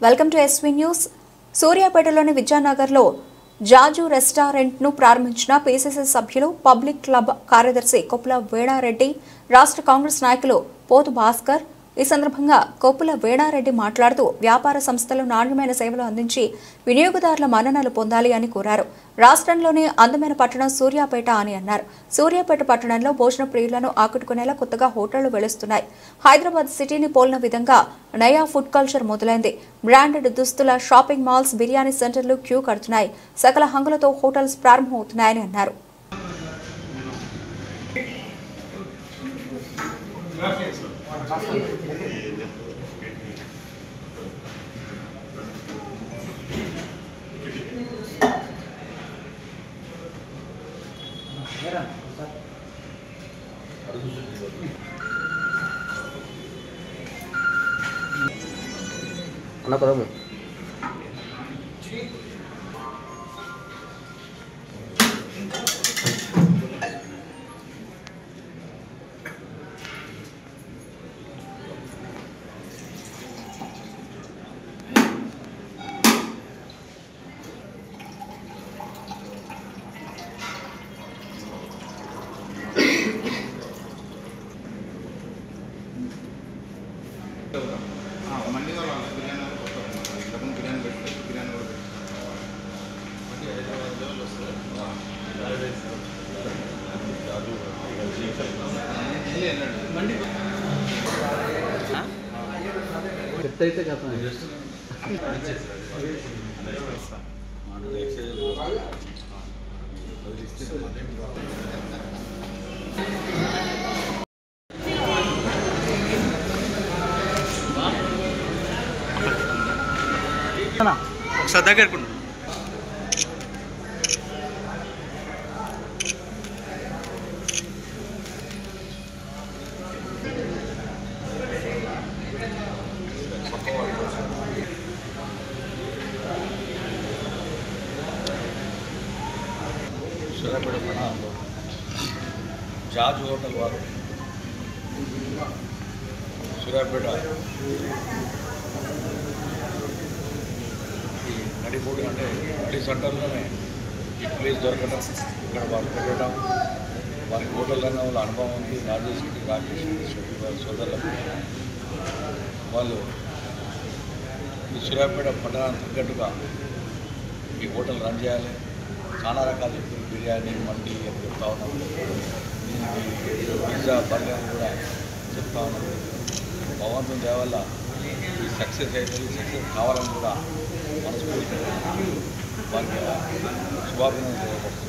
Welcome to SV news. సూర్యాపేటలోని విద్యానగర్లో జాజు రెస్టారెంట్ను ప్రారంభించిన పీసీసీ సభ్యులు, పబ్లిక్ క్లబ్ కార్యదర్శి కొప్పుల వేణారెడ్డి, రాష్ట్ర కాంగ్రెస్ నాయకులు పోతు భాస్కర్. ఈ సందర్భంగా కొప్పుల వేణారెడ్డి మాట్లాడుతూ వ్యాపార సంస్థలు నాణ్యమైన సేవలు అందించి వినియోగదారుల మన్ననలు పొందాలి అని కోరారు. రాష్ట్రంలోనే అందమైన పట్టణం సూర్యాపేట అని అన్నారు. సూర్యాపేట పట్టణంలో భోజన ప్రియులను ఆకట్టుకునేలా కొత్తగా హోటళ్లు వెలుస్తున్నాయి. హైదరాబాద్ సిటీని పోలిన విధంగా నయా ఫుడ్ కల్చర్ మొదలైంది. బ్రాండెడ్ దుస్తుల షాపింగ్ మాల్స్, బిర్యానీ సెంటర్లు క్యూ కడుతున్నాయి. సకల హంగులతో హోటల్స్ ప్రారంభమవుతున్నాయని అన్నారు. అన్న పదము చెప్తే కదా ఒకసారి దగ్గరకుండా సూర్యాపేట పట్టణంలో జాజ్ హోటల్ వారు సూర్యాపేట ఈ నడిపోటీ అంటే నడి సెంటర్లోనే ఈ ప్లేస్ దొరకడం, ఇక్కడ వాళ్ళు పెట్టడం, వారి హోటల్లోనే వాళ్ళ అనుభవం ఉంది. రాజేష్ వారి సోదరులకు వాళ్ళు ఈ సూర్యాపేట పట్టణానికి తగ్గట్టుగా ఈ హోటల్ రన్ చేయాలి. చాలా రకాలు చెప్తారు, బిర్యానీ, మండి అని చెప్తా ఉన్నాం. దీనికి పిజ్జా, బర్గర్ కూడా చెప్తా ఉన్నాం. భగవంతుని దయ వల్ల ఈ సక్సెస్ అవుతుంది. సక్సెస్ కావాలని కూడా మనస్ఫూర్తిగా వారికి శుభాభినందనలు తెలియజేస్తున్నాం.